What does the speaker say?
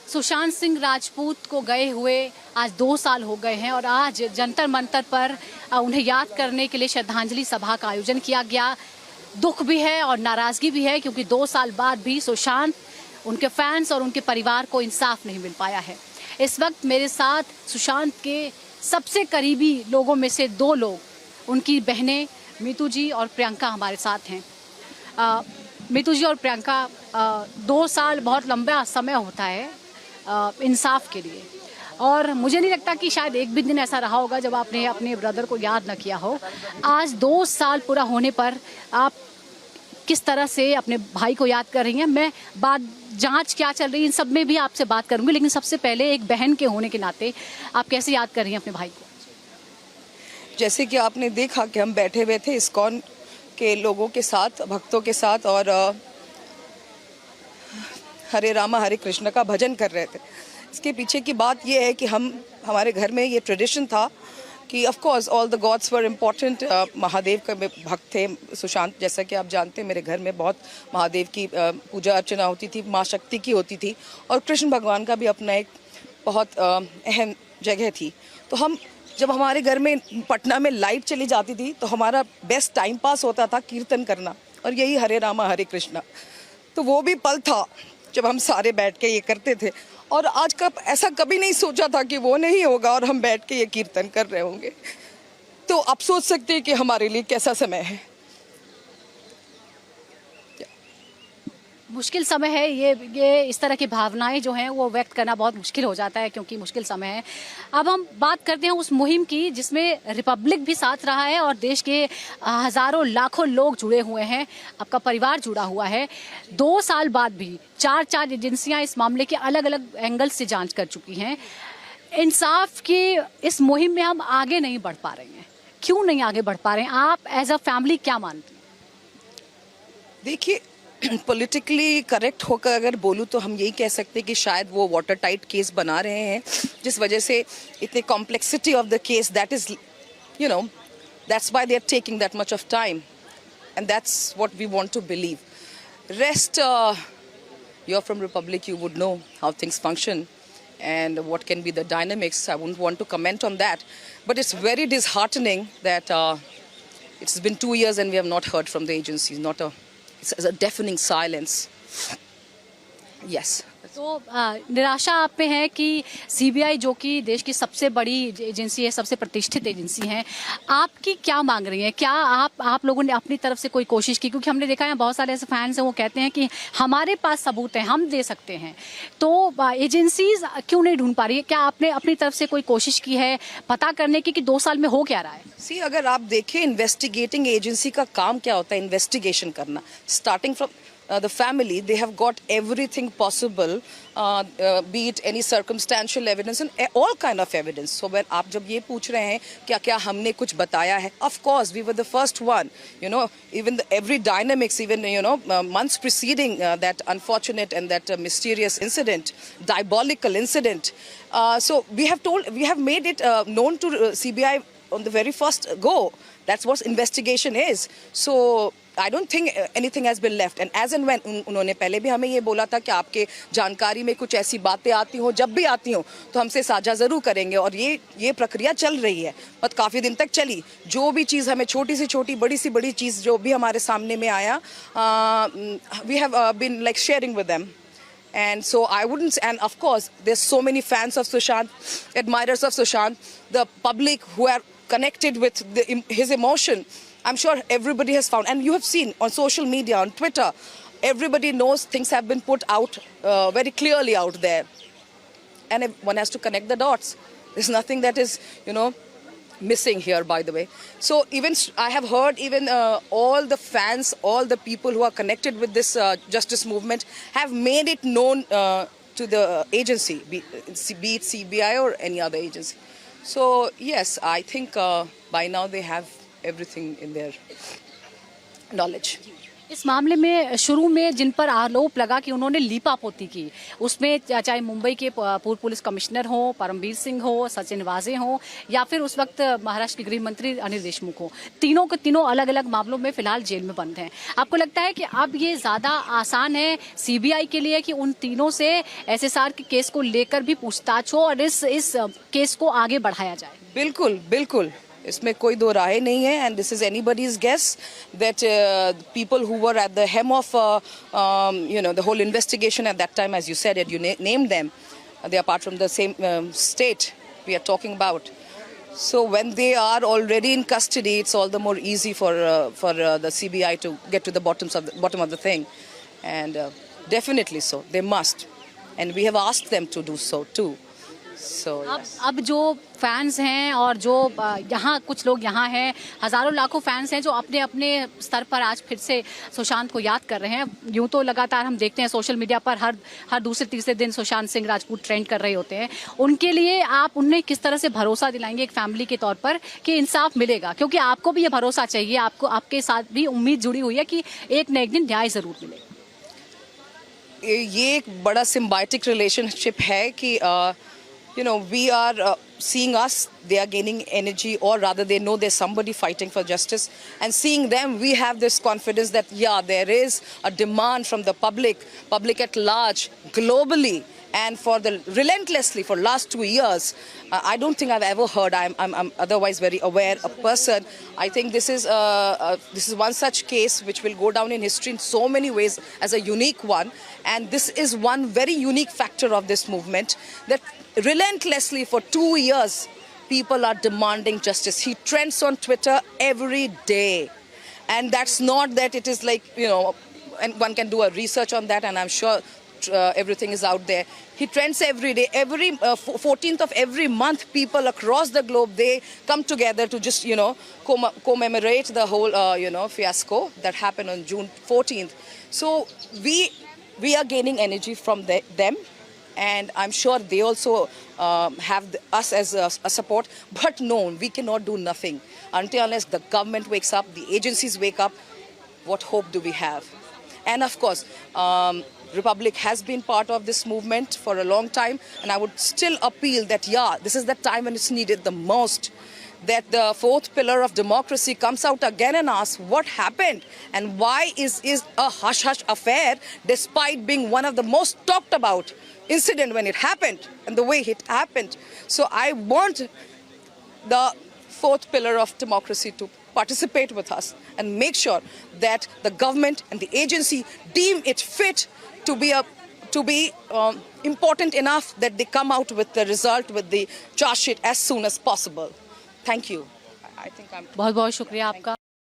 सुशांत सिंह राजपूत को गए हुए आज 2 साल हो गए हैं और आज जंतर मंतर पर उन्हें याद करने के लिए श्रद्धांजलि सभा का आयोजन किया गया। दुख भी है और नाराज़गी भी है क्योंकि 2 साल बाद भी सुशांत, उनके फैंस और उनके परिवार को इंसाफ नहीं मिल पाया है। इस वक्त मेरे साथ सुशांत के सबसे करीबी लोगों में से 2 लोग, उनकी बहनें मीतू जी और प्रियंका हमारे साथ हैं। मीतू जी और प्रियंका, 2 साल बहुत लंबा समय होता है इंसाफ के लिए, और मुझे नहीं लगता कि शायद एक भी दिन ऐसा रहा होगा जब आपने अपने ब्रदर को याद न किया हो। आज 2 साल पूरा होने पर आप किस तरह से अपने भाई को याद कर रही हैं? मैं बात जांच क्या चल रही है इन सब में भी आपसे बात करूंगी, लेकिन सबसे पहले एक बहन के होने के नाते आप कैसे याद कर रही हैं अपने भाई को? जैसे कि आपने देखा कि हम बैठे हुए थे इस्कॉन के लोगों के साथ, भक्तों के साथ, और हरे रामा हरे कृष्ण का भजन कर रहे थे। इसके पीछे की बात यह है कि हमारे घर में ये ट्रेडिशन था कि of course all the gods were important. Mahadev का भक्त थे सुशांत, जैसा कि आप जानते हैं मेरे घर में बहुत महादेव की पूजा अर्चना होती थी, माँ शक्ति की होती थी, और कृष्ण भगवान का भी अपना एक बहुत अहम जगह थी। तो जब हमारे घर में पटना में लाइट चली जाती थी तो हमारा बेस्ट टाइम पास होता था कीर्तन करना, और यही हरे रामा हरे कृष्णा। तो वो भी पल था जब हम सारे बैठ के ये करते थे, और आज का ऐसा कभी नहीं सोचा था कि वो नहीं होगा और हम बैठ के ये कीर्तन कर रहे होंगे। तो आप सोच सकते हैं कि हमारे लिए कैसा समय है। मुश्किल समय है ये इस तरह की भावनाएं जो हैं वो व्यक्त करना बहुत मुश्किल हो जाता है क्योंकि मुश्किल समय है। अब हम बात करते हैं उस मुहिम की जिसमें रिपब्लिक भी साथ रहा है और देश के हजारों लाखों लोग जुड़े हुए हैं, आपका परिवार जुड़ा हुआ है। 2 साल बाद भी 4 एजेंसियां इस मामले के अलग अलग एंगल से जांच कर चुकी हैं। इंसाफ की इस मुहिम में हम आगे नहीं बढ़ पा रहे हैं, क्यों नहीं आगे बढ़ पा रहे हैं? आप एज अ फैमिली क्या मानते हैं? देखिए, पॉलिटिकली करेक्ट होकर अगर बोलूँ तो हम यही कह सकते हैं कि शायद वो वाटर टाइट केस बना रहे हैं, जिस वजह से इतनी complexity of the case, that is that's why they are taking that much of time, and that's what we want to believe. Rest, you are from Republic, you would know how things function and what can be the dynamics. I wouldn't want to comment on that, but it's very disheartening that it's been 2 years and we have not heard from the agencies. It's a deafening silence. Yes. तो निराशा आप पे है कि CBI जो कि देश की सबसे बड़ी एजेंसी है, सबसे प्रतिष्ठित एजेंसी है, आपकी क्या मांग रही है? क्या आप लोगों ने अपनी तरफ से कोई कोशिश की? क्योंकि हमने देखा है बहुत सारे ऐसे फैंस हैं, वो कहते हैं कि हमारे पास सबूत है, हम दे सकते हैं। तो एजेंसीज क्यों नहीं ढूंढ पा रही है? क्या आपने अपनी तरफ से कोई कोशिश की है पता करने की कि 2 साल में हो क्या रहा है? अगर आप देखें इन्वेस्टिगेटिंग एजेंसी का काम क्या होता है, इन्वेस्टिगेशन करना। Starting from the family, they have got everything possible, be it any circumstantial evidence and all kind of evidence. So when आप जब ये पूछ रहे हैं क्या हमने कुछ बताया है, of course we were the first one, even every dynamics, even months preceding that unfortunate and that mysterious incident, diabolical incident. So we have made it known to CBI on the very first go. That's what investigation is. So I don't think anything has been left. And as and when उन्होंने पहले भी हमें ये बोला था कि आपके जानकारी में कुछ ऐसी बातें आती हो, जब भी आती हो तो हमसे साझा ज़रूर करेंगे, और ये प्रक्रिया चल रही है, बट काफ़ी दिन तक चली। जो भी चीज़ हमें छोटी से छोटी, बड़ी से बड़ी चीज़ जो भी हमारे सामने में आया, we have been like sharing with them. And so I wouldn't, and of course there's so many fans of Sushant, admirers of Sushant, the public who are connected with his emotion. I'm sure everybody has found, and you have seen on social media, on Twitter, everybody knows things have been put out very clearly out there, and one has to connect the dots. There's nothing that is missing here, by the way. So even I have heard even all the fans, all the people who are connected with this justice movement have made it known to the agency, be it CBI or any other agency. So yes, I think by now they have everything in their knowledge. इस मामले में शुरू में जिन पर आरोप लगा कि उन्होंने लीपापोती की, उसमें चाहे मुंबई के पूर्व पुलिस कमिश्नर हो, परमवीर सिंह हो, सचिन वाजे हो, या फिर उस वक्त महाराष्ट्र के गृह मंत्री अनिल देशमुख हो, तीनों के तीनों अलग अलग मामलों में फिलहाल जेल में बंद हैं। आपको लगता है कि अब ये ज़्यादा आसान है सीबीआई के लिए कि उन तीनों से एसएसआर के केस को लेकर भी पूछताछ हो और इस केस को आगे बढ़ाया जाए? बिल्कुल बिल्कुल, इसमें कोई दो राय नहीं है, and this is anybody's guess that people who were at the helm of the whole investigation at that time, as you said, and you named them, they are part from the same state we are talking about. So when they are already in custody, it's all the more easy for the CBI to get to the bottom of the thing, and definitely so they must, and we have asked them to do so too. So yes. अब जो fans हैं और जो यहाँ कुछ लोग यहाँ हैं, हजारों लाखों फैंस हैं जो अपने अपने स्तर पर आज फिर से सुशांत को याद कर रहे हैं। यूं तो लगातार हम देखते हैं सोशल मीडिया पर हर दूसरे तीसरे दिन सुशांत सिंह राजपूत ट्रेंड कर रहे होते हैं। उनके लिए आप उन्हें किस तरह से भरोसा दिलाएंगे एक फैमिली के तौर पर कि इंसाफ मिलेगा? क्योंकि आपको भी ये भरोसा चाहिए, आपको आपके साथ भी उम्मीद जुड़ी हुई है कि एक न एक दिन न्याय जरूर मिलेगा। ये एक बड़ा सिम्बायोटिक रिलेशनशिप है कि we are seeing us, they are gaining energy, or rather they know there's somebody fighting for justice, and seeing them, we have this confidence that there is a demand from the public at large, globally, and relentlessly for last 2 years. I don't think I've ever heard, I'm otherwise very aware, a person. I think this is one such case which will go down in history in so many ways as a unique one, and this is one very unique factor of this movement, that relentlessly for 2 years people are demanding justice. He trends on Twitter every day, and that's not that it is like, and one can do a research on that, and I'm sure everything is out there. He trends every day. Every 14th of every month, people across the globe, they come together to just commemorate the whole fiasco that happened on June 14th. So we are gaining energy from them, and I'm sure they also have us as a support. But no, we cannot do nothing unless the government wakes up, the agencies wake up. What hope do we have? And of course, Republic has been part of this movement for a long time, and I would still appeal that this is the time when it's needed the most, that the fourth pillar of democracy comes out again and asks what happened, and why is a hush-hush affair despite being one of the most talked about incident when it happened and the way it happened. So I want the fourth pillar of democracy to participate with us and make sure that the government and the agency deem it fit to be important enough that they come out with the result, with the charge sheet as soon as possible. Thank you. I think I'm... बहुत बहुत शुक्रिया आपका।